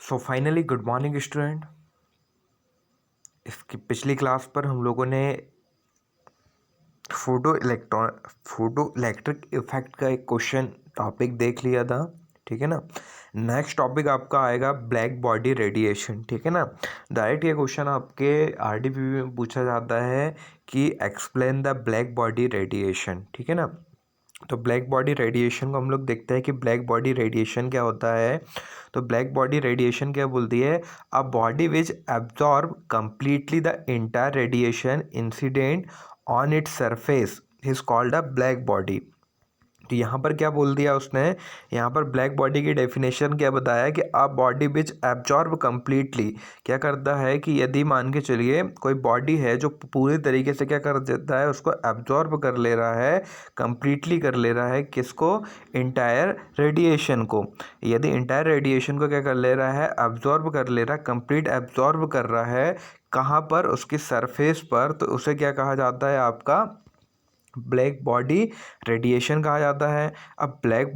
So finally good morning student. इसकी पिछली class पर हम लोगों ने फोटो इलेक्ट्रिक इफेक्ट का एक क्वेश्चन टॉपिक देख लिया था। ठीक है ना। नेक्स्ट टॉपिक आपका आएगा ब्लैक बॉडी रेडिएशन। ठीक है ना। डायरेक्ट ये क्वेश्चन आपके आरडीपीवी में पूछा जाता है कि explain the black body radiation. ठीक है ना। तो ब्लैक बॉडी रेडिएशन को हम लोग देखते हैं कि ब्लैक बॉडी रेडिएशन क्या होता है। तो ब्लैक बॉडी रेडिएशन क्या बोलती है, a body which absorb completely the entire radiation incident on its surface is called a black body. तो यहाँ पर क्या बोल दिया उसने, यहाँ पर ब्लैक बॉडी की डेफिनेशन क्या बताया कि a body which absorb completely, क्या करता है कि यदि मान के चलिए कोई बॉडी है जो पूरी तरीके से क्या कर देता है, उसको एब्जॉर्ब कर ले रहा है, कंप्लीटली कर ले रहा है, किसको, इंटायर रेडिएशन को। यदि इंटायर रेडिएशन को क्या कर ले रहा है, एब्जॉर्ब कर ले रहा है, कंप्लीट एब्जॉर्ब कर रहा है, कहाँ पर, उसकी सरफेस पर, तो उसे क्या कहा जाता है, आपका ब्लैक बॉडी रेडिएशन कहा जाता है। अब ब्लैक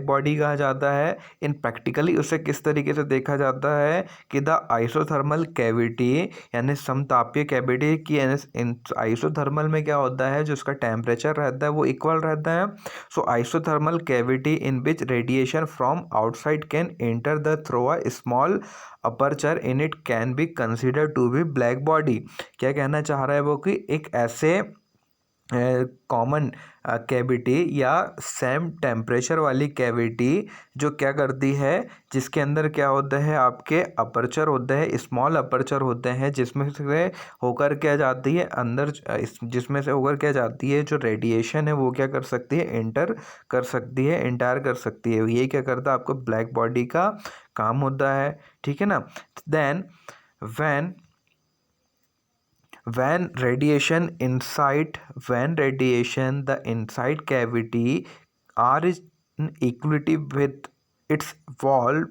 बॉडी कहा जाता है इन प्रैक्टिकली उसे किस तरीके से देखा जाता है कि द आइसोथर्मल कैविटी, यानी समतापीय कैविटी की, इन आइसोथर्मल में क्या होता है, जो उसका टेम्परेचर रहता है वो इक्वल रहता है। So isothermal cavity in which radiation from outside can enter the through a small aperture in it can be consider to be black body. क्या कहना चाह रहा है वो कि एक ऐसे कॉमन कैविटी या सेम टेम्परेचर वाली कैविटी जो क्या करती है, जिसके अंदर क्या होता है, आपके अपर्चर होते हैं, स्मॉल अपर्चर होते हैं, जिसमें से होकर क्या जाती है अंदर, जिसमें से होकर क्या जाती है, जो रेडिएशन है वो क्या कर सकती है, एंटर कर सकती है, इंटायर कर सकती है। ये क्या करता है, आपको ब्लैक बॉडी का काम होता है। ठीक है ना। Then when radiation the inside cavity are in equality with its wall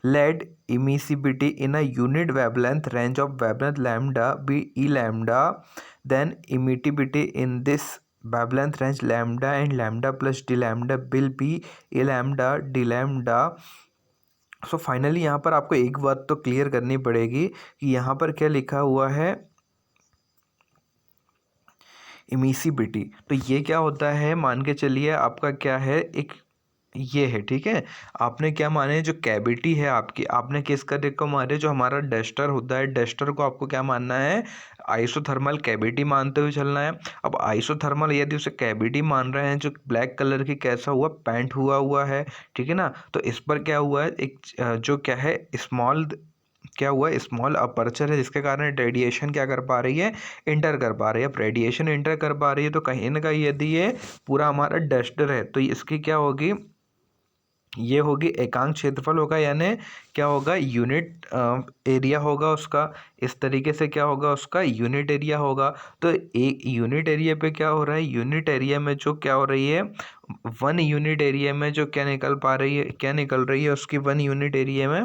lead emissivity in a unit wavelength range of wavelength lambda be e lambda, then emittivity in this wavelength range lambda and lambda plus d lambda will be e lambda d lambda। So finally यहाँ पर आपको एक बात तो clear करनी पड़ेगी कि यहाँ पर क्या लिखा हुआ है, इमिसिबिलिटी। तो ये क्या होता है, मान के चलिए आपका क्या है, एक ये है। ठीक है। आपने क्या माने, जो कैविटी है आपकी, आपने किस करके को मारे, जो हमारा डस्टर होता है, डस्टर को आपको क्या मानना है, आइसोथर्मल कैविटी मानते हुए चलना है। अब आइसोथर्मल यदि उसे कैविटी मान रहे हैं, जो ब्लैक कलर की कैसा हुआ, पेंट हुआ हुआ है। ठीक है ना। तो इस पर क्या हुआ है, एक जो क्या है, स्मॉल क्या हुआ, स्मॉल अपर्चर है, जिसके कारण रेडिएशन क्या कर पा रही है, इंटर कर पा रही है। अब रेडिएशन इंटर कर पा रही है तो कहीं ना कहीं यदि ये पूरा हमारा डस्टर है तो इसकी क्या होगी, ये होगी एकांक क्षेत्रफल होगा, यानी क्या होगा, यूनिट एरिया होगा उसका। इस तरीके से क्या होगा, उसका यूनिट एरिया होगा। तो एक यूनिट एरिया पे क्या हो रहा है, यूनिट एरिया में जो क्या हो रही है, वन यूनिट एरिया में जो क्या निकल पा रही है, क्या निकल रही है उसकी वन यूनिट एरिया में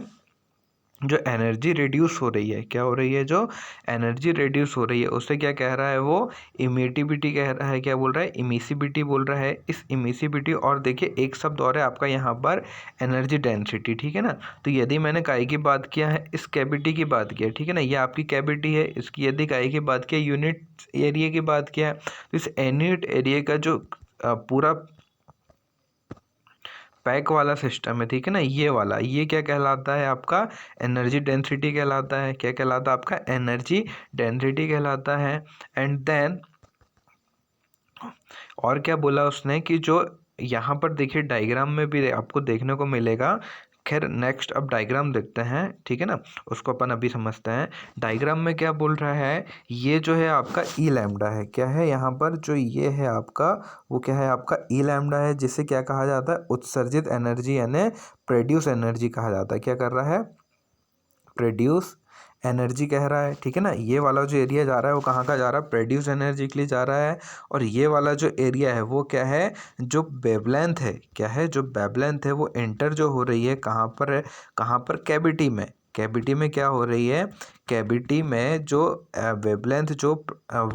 जो एनर्जी रिड्यूस हो रही है, क्या हो रही है, जो एनर्जी रिड्यूस हो रही है, उससे क्या कह रहा है वो, इमिटिविटी कह रहा है, क्या बोल रहा है, इमिसिबिलिटी बोल रहा है। इस इमिसिबिलिटी, और देखिए एक शब्द और है आपका यहाँ पर, एनर्जी डेंसिटी। ठीक है ना। तो यदि मैंने काई की बात किया है, इस कैविटी की बात किया, ठीक है ना, ये आपकी कैविटी है, इसकी यदि काई की बात किया, यूनिट एरिया की बात किया है, तो इस यूनिट एरिया का जो पूरा पैक वाला सिस्टम है, ठीक है ना, ये वाला, ये क्या कहलाता है, आपका एनर्जी डेंसिटी कहलाता है। क्या कहलाता है, आपका एनर्जी डेंसिटी कहलाता है। एंड देन और क्या बोला उसने कि जो यहाँ पर देखिए डायग्राम में भी आपको देखने को मिलेगा। खैर नेक्स्ट अब डायग्राम देखते हैं। ठीक है ना। उसको अपन अभी समझते हैं। डायग्राम में क्या बोल रहा है, ये जो है आपका ई लैम्डा है, क्या है यहाँ पर, जो ये है आपका, वो क्या है, आपका ई लैम्डा है, जिसे क्या कहा जाता है, उत्सर्जित एनर्जी, यानी प्रोड्यूस एनर्जी कहा जाता है। क्या कर रहा है, प्रोड्यूस एनर्जी कह रहा है। ठीक है ना। ये वाला जो एरिया जा रहा है वो कहाँ का जा रहा है, प्रोड्यूस एनर्जी के लिए जा रहा है। और ये वाला जो एरिया है वो क्या है, जो वेवलेंथ है, क्या है, जो वेवलेंथ है वो एंटर जो हो रही है, कहाँ पर है, कहाँ पर, कैविटी में। कैविटी में क्या हो रही है, कैविटी में जो वेवलेंथ, जो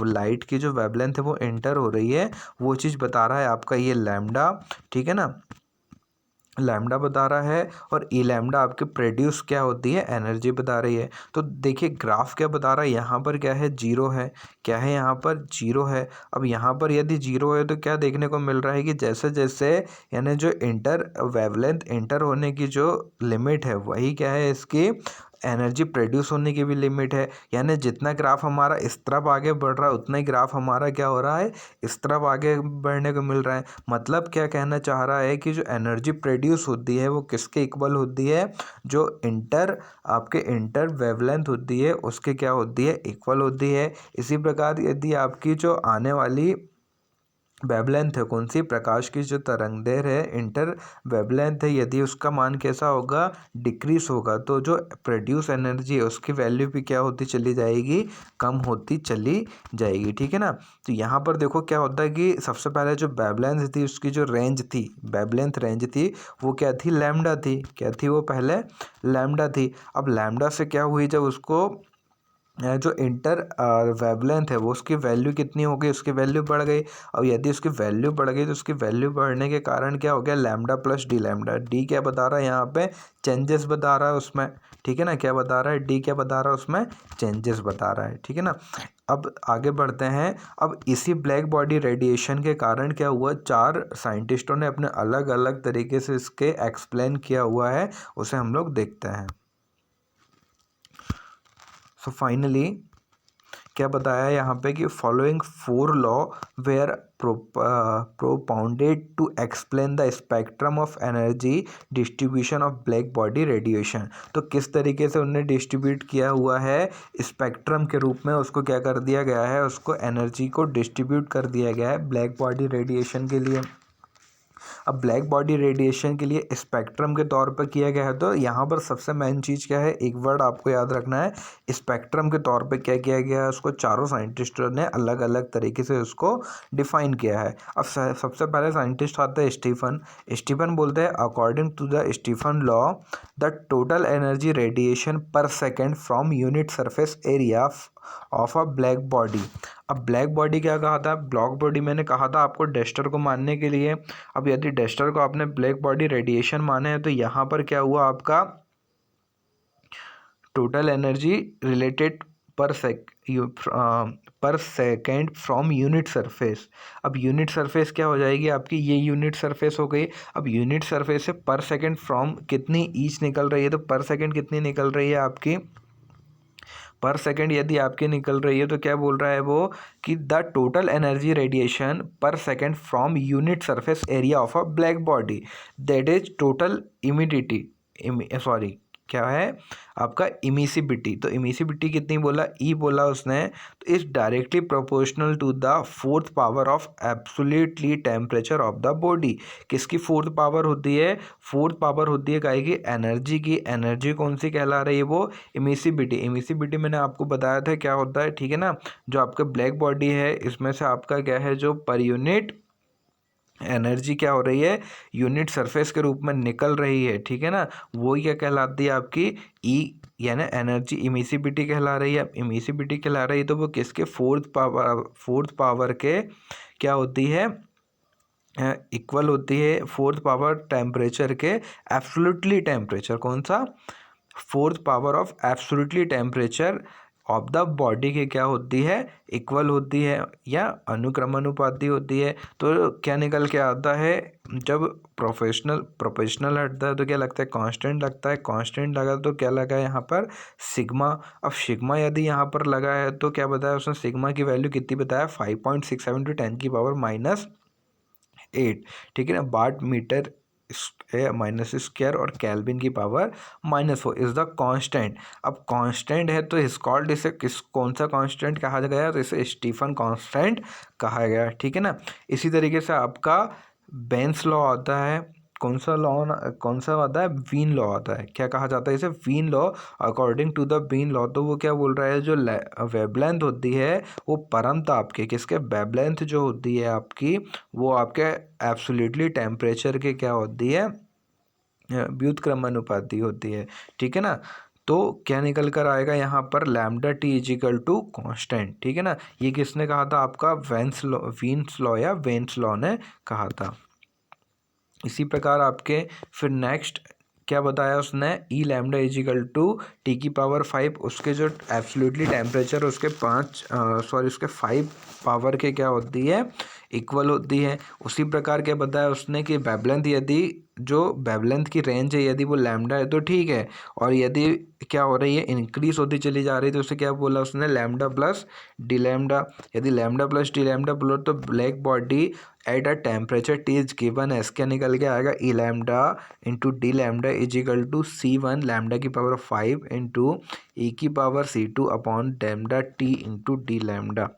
लाइट की जो वेवलेंथ है वो एंटर हो रही है, वो चीज़ बता रहा है आपका ये लैम्डा। ठीक है ना। लैम्डा बता रहा है और ई लैम्डा आपके प्रोड्यूस क्या होती है, एनर्जी बता रही है। तो देखिए ग्राफ क्या बता रहा है, यहाँ पर क्या है, जीरो है, क्या है यहाँ पर, जीरो है। अब यहाँ पर यदि जीरो है तो क्या देखने को मिल रहा है कि जैसे जैसे यानी जो इंटर वेवलेंथ इंटर होने की जो लिमिट है वही क्या है, इसकी एनर्जी प्रोड्यूस होने की भी लिमिट है। यानी जितना ग्राफ हमारा इस तरफ आगे बढ़ रहा है उतना ही ग्राफ हमारा क्या हो रहा है, इस तरफ आगे बढ़ने को मिल रहा है। मतलब क्या कहना चाह रहा है कि जो एनर्जी प्रोड्यूस होती है वो किसके इक्वल होती है, जो आपके इंटर वेवलेंथ होती है उसके क्या होती है, इक्वल होती है। इसी प्रकार यदि आपकी जो आने वाली वेवलेंथ है, कौन सी, प्रकाश की जो तरंगदैर्घ्य है, इंटर वेवलेंथ है, यदि उसका मान कैसा होगा, डिक्रीज होगा, तो जो प्रोड्यूस एनर्जी है उसकी वैल्यू भी क्या होती चली जाएगी, कम होती चली जाएगी। ठीक है ना। तो यहाँ पर देखो क्या होता है कि सबसे पहले जो वेवलेंथ थी उसकी जो रेंज थी, वेवलेंथ रेंज थी, वो क्या थी, लैम्डा थी। क्या थी वो, पहले लैम्डा थी। अब लैम्डा से क्या हुई, जब उसको जो इंटर वेवलेंथ है वो उसकी वैल्यू कितनी हो गई, उसकी वैल्यू बढ़ गई। और यदि उसकी वैल्यू बढ़ गई तो उसकी वैल्यू बढ़ने के कारण क्या हो गया, lambda plus D lambda. D क्या बता रहा है यहाँ पे, चेंजेस बता रहा है उसमें। ठीक है ना, क्या बता रहा है, डी क्या बता रहा है उसमें, चेंजेस बता रहा है। ठीक है ना। अब आगे बढ़ते हैं। अब इसी ब्लैक बॉडी रेडिएशन के कारण क्या हुआ, चार साइंटिस्टों ने अपने अलग अलग तरीके से इसके एक्सप्लेन किया हुआ है, उसे हम लोग देखते हैं। सो फाइनली क्या बताया यहाँ पे कि following four law were propounded to explain the spectrum of energy distribution of black body radiation. तो किस तरीके से उन्हें डिस्ट्रीब्यूट किया हुआ है, स्पेक्ट्रम के रूप में उसको क्या कर दिया गया है, उसको एनर्जी को डिस्ट्रीब्यूट कर दिया गया है ब्लैक बॉडी रेडिएशन के लिए। अब ब्लैक बॉडी रेडिएशन के लिए स्पेक्ट्रम के तौर पर किया गया है। तो यहाँ पर सबसे मेन चीज़ क्या है, एक वर्ड आपको याद रखना है, स्पेक्ट्रम के तौर पे क्या किया गया है, उसको चारों साइंटिस्टों ने अलग अलग तरीके से उसको डिफाइन किया है। अब सबसे पहले साइंटिस्ट आता है स्टीफन। स्टीफन बोलते हैं, according to the Stefan law the total energy radiation per second from unit surface area of a black body. अब ब्लैक बॉडी क्या कहा था, ब्लैक बॉडी मैंने कहा था आपको डस्टर को मानने के लिए। अब यदि डस्टर को आपने ब्लैक बॉडी रेडिएशन माने हैं तो यहाँ पर क्या हुआ, आपका टोटल एनर्जी रिलेटेड पर सेकेंड फ्रॉम यूनिट सरफेस। अब यूनिट सरफेस क्या हो जाएगी आपकी, ये यूनिट सरफेस हो गई। अब यूनिट सरफेस से पर सेकेंड फ्रॉम कितनी ईच निकल रही है, तो पर सेकेंड कितनी निकल रही है आपकी, पर सेकेंड यदि आपकी निकल रही है तो क्या बोल रहा है वो कि the total energy radiation per second from unit surface area of a black body that is total emissivity, sorry क्या है आपका, इमिसिबिलिटी। तो इमिसिबिलिटी कितनी बोला, ई बोला उसने। तो is directly proportional to the fourth power of absolutely temperature of the body. किसकी फोर्थ पावर होती है, फोर्थ पावर होती है काहे की, एनर्जी की। एनर्जी कौन सी कहला रही है वो, इमिसिबिलिटी। इमिसिबिलिटी मैंने आपको बताया था क्या होता है, ठीक है ना। जो आपका ब्लैक बॉडी है इसमें से आपका क्या है, जो पर यूनिट एनर्जी क्या हो रही है, यूनिट सरफेस के रूप में निकल रही है, ठीक है ना, वो क्या कहलाती है आपकी, ई यानी एनर्जी इमिसिबिलिटी कहला रही है। इमिसिबिलिटी कहला रही है तो वो किसके, फोर्थ पावर के क्या होती है, इक्वल होती है, फोर्थ पावर टेम्परेचर के। एब्सोल्युटली टेम्परेचर कौन सा, fourth power of absolutely temperature of the body के क्या होती है, इक्वल होती है या अनुक्रमानुपाती होती है। तो क्या निकल के आता है, जब प्रोफेशनल हटता है तो क्या लगता है, कांस्टेंट लगता है। कांस्टेंट लगा तो क्या लगा यहाँ पर, सिग्मा। अब सिग्मा यदि यहाँ पर लगा है तो क्या बताया उसने, सिग्मा की वैल्यू कितनी बताया, 5.67 × 10⁻⁸ ठीक है ना। वाट मीटर माइनस स्क्वायर और कैल्विन की पावर -4 इज द कांस्टेंट। अब कांस्टेंट है तो इस कॉल्ड, इसे कौन सा कांस्टेंट कहा गया, तो इसे स्टीफन कांस्टेंट कहा गया, ठीक है ना। इसी तरीके से आपका बेंस लॉ आता है, कौन सा आता है, वीन लॉ आता है। क्या कहा जाता है इसे, Wien law. According to the Wien law, तो वो क्या बोल रहा है, जो वेवलेंथ होती है वो परमताप के, किसके, वेवलेंथ जो होती है आपकी वो आपके एब्सोल्युटली टेम्परेचर के क्या होती है, व्युत्क्रमानुपाती होती है, ठीक है ना। तो क्या निकल कर आएगा यहाँ पर, lambda T is equal to constant, ठीक है ना। ये किसने कहा था आपका, वीन्स लॉ या वेन्स लॉ ने कहा था। इसी प्रकार आपके फिर नेक्स्ट क्या बताया उसने, ई लैम्डा इजिकल टू T⁵ उसके जो एब्सोल्युटली टेम्परेचर उसके उसके 5 पावर के क्या होती है, इक्वल होती है। उसी प्रकार क्या बताया उसने कि वेवलेंथ, यदि जो वेवलेंथ की रेंज है यदि वो लैम्डा है तो ठीक है, और यदि क्या हो रही है इंक्रीज होती चली जा रही है तो उसे क्या बोला उसने, लैम्डा प्लस डी लैम्डा। यदि लैम्डा प्लस डी लैम्डा बोलो तो black body at a temperature T is given as क्या निकल के आएगा, E lambda into D lambda is equal to C1 lambda की पावर 5 इंटू ई की power C2 upon lambda T into D lambda.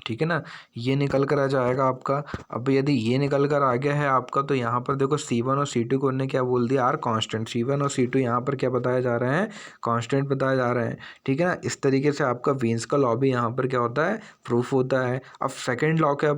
ठीक है ना, ये निकल कर आ जाएगा आपका। अब यदि ये निकल कर आ गया है आपका तो यहाँ पर देखो C1 और C2 को उन्होंने क्या बोल दिया, आर कांस्टेंट। C1 और C2 यहाँ पर क्या बताया जा रहे हैं, कांस्टेंट बताया जा रहे हैं। ठीक है ना, इस तरीके से आपका वीन्स का लॉ भी यहाँ पर क्या होता है, प्रूफ होता है। अब सेकेंड लॉ क्या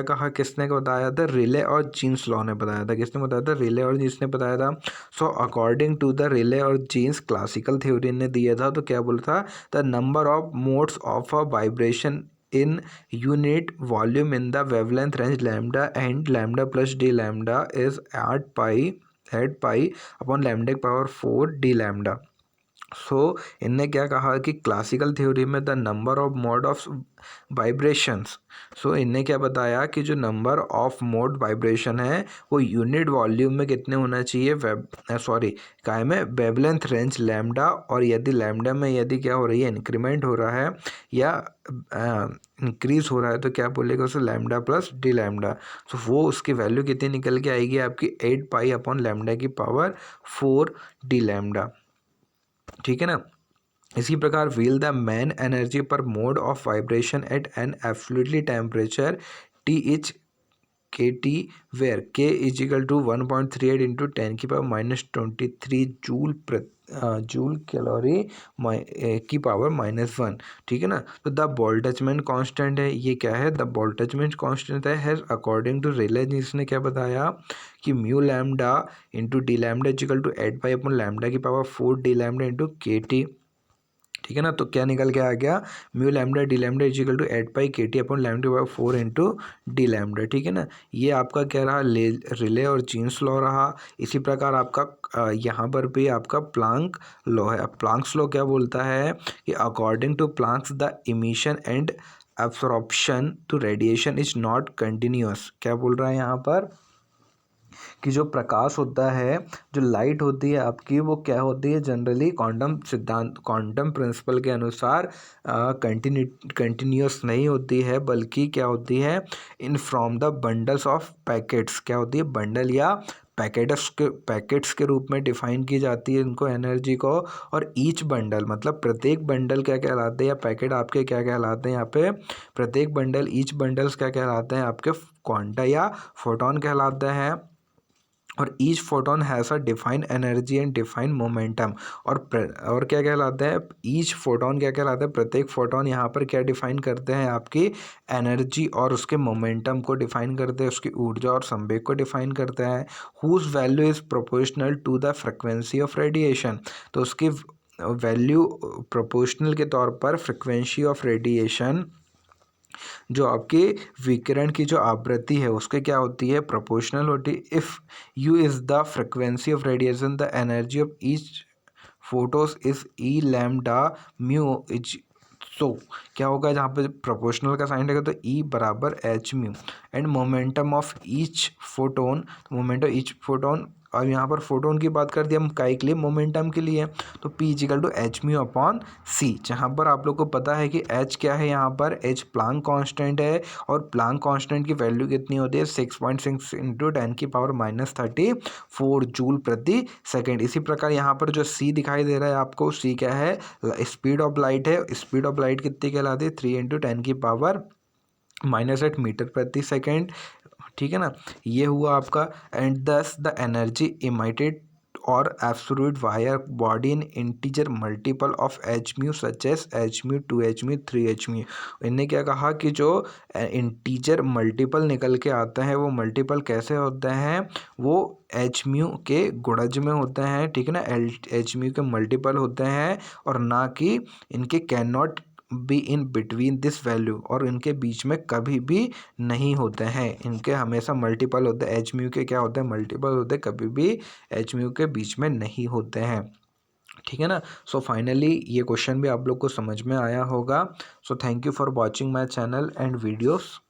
कहा, किसने बताया था, रिले और जीन्स लॉ ने बताया था। किसने बताया था, रिले और जीन्स ने बताया था। So according to the Rayleigh और जीन्स क्लासिकल थ्योरी ने दिया था, तो क्या बोला था, the number of modes of a vibration in unit volume in the wavelength range lambda and lambda plus d lambda is at pi upon lambda power 4 d lambda। So इनने क्या कहा कि क्लासिकल थ्योरी में the number of mode of vibrations, so इनने क्या बताया कि जो नंबर ऑफ मोड वाइब्रेशन है वो यूनिट वॉल्यूम में कितने होना चाहिए, काय में वेवलेंथ रेंज लैम्डा, और यदि लैम्डा में यदि क्या हो रही है, इंक्रीमेंट हो रहा है या इंक्रीज हो रहा है तो क्या बोलेगा उसे, lambda plus D lambda. So वो उसकी वैल्यू कितनी निकल के आएगी आपकी, 8 पाई अपॉन लैम्डा की पावर 4 डी लैम्डा। ठीक है ना, इसी प्रकार while the mean energy per mode of vibration at an absolutely temperature T is KT where K is equal to 1.38 into 10⁻⁻23 joule calorie की पावर -1। ठीक है ना, तो द बोल्टजमेंट कांस्टेंट है, ये क्या है, द बोल्टजमेंट कांस्टेंट है अकॉर्डिंग टू रेले। जिसने क्या बताया कि mu lambda into D lambda is equal to 8 pi upon lambda की power 4 D lambda into KT। ठीक है ना, तो क्या निकल के आ गया, mu lambda d lambda is equal to 8 pi KT upon lambda by 4 into D lambda. ठीक है ना, ये आपका क्या रहा, रिले और जीन्स लॉ रहा। इसी प्रकार आपका यहाँ पर भी आपका प्लांक लॉ है। अब प्लांक्स लॉ क्या बोलता है कि according to Planck's the emission and absorption to radiation is not continuous. क्या बोल रहा है यहाँ पर कि जो प्रकाश होता है, जो लाइट होती है आपकी, वो क्या होती है, जनरली क्वांटम सिद्धांत, क्वांटम प्रिंसिपल के अनुसार कंटिन्यूअस नहीं होती है, बल्कि क्या होती है, in from the bundles of packets. क्या होती है, बंडल या पैकेट्स के रूप में डिफाइन की जाती है इनको, एनर्जी को। और ईच बंडल मतलब प्रत्येक बंडल क्या कहलाते हैं, या पैकेट आपके क्या कहलाते हैं, यहाँ पे प्रत्येक बंडल, ईच बंडल्स क्या कहलाते हैं आपके, क्वांटा या फोटोन कहलाते हैं। और each photon has a define energy and define momentum. और क्या कहलाता है, ईच फोटोन क्या कहलाता है, प्रत्येक फोटोन यहाँ पर क्या डिफाइन करते हैं, आपकी एनर्जी और उसके मोमेंटम को डिफाइन करते हैं, उसकी ऊर्जा और संवेग को डिफाइन करते हैं। Whose value is proportional to the frequency of radiation, तो उसकी वैल्यू प्रोपोर्शनल के तौर पर फ्रिक्वेंसी ऑफ रेडिएशन, जो आपके विकिरण की जो आवृत्ति है उसके क्या होती है, प्रोपोर्शनल होती है। If you is the frequency of radiation, the energy of each photos is E lambda mu is. So क्या होगा, जहाँ पे प्रोपोर्शनल का साइन रहेगा तो ई बराबर H mu, and momentum of each photon, momentum each photon. और यहाँ पर फोटोन की बात कर दी हम, काई के लिए, मोमेंटम के लिए, तो P is equal to H mu upon C. जहाँ पर आप लोग को पता है कि एच क्या है, यहाँ पर एच प्लांक कांस्टेंट है, और प्लांक कांस्टेंट की वैल्यू कितनी होती है, 6.6 इंटू 10⁻⁻34 जूल प्रति सेकेंड। इसी प्रकार यहाँ पर जो सी दिखाई दे रहा है आपको, सी क्या है, स्पीड ऑफ लाइट है। स्पीड ऑफ लाइट कितनी कहलाती है, 3 इंटू 10⁻⁻8 मीटर प्रति सेकेंड। ठीक है ना, ये हुआ आपका। एंड दस द एनर्जी इमिटेड और absolute wire body in integer multiple of H mu such as H mu 2 H mu 3 H mu. इनने क्या कहा कि जो इंटीजर मल्टीपल निकल के आता है, वो मल्टीपल कैसे होते हैं, वो एच म्यू के गुणज में होते हैं। ठीक है ना, एच म्यू के मल्टीपल होते हैं, और ना कि इनके can not be in between this value, और इनके बीच में कभी भी नहीं होते हैं, इनके हमेशा मल्टीपल होते हैं, एच म्यू के क्या होते हैं, मल्टीपल होते हैं, कभी भी एच म्यू के बीच में नहीं होते हैं। ठीक है ना। सो फाइनली ये क्वेश्चन भी आप लोग को समझ में आया होगा। So thank you for watching my channel and videos.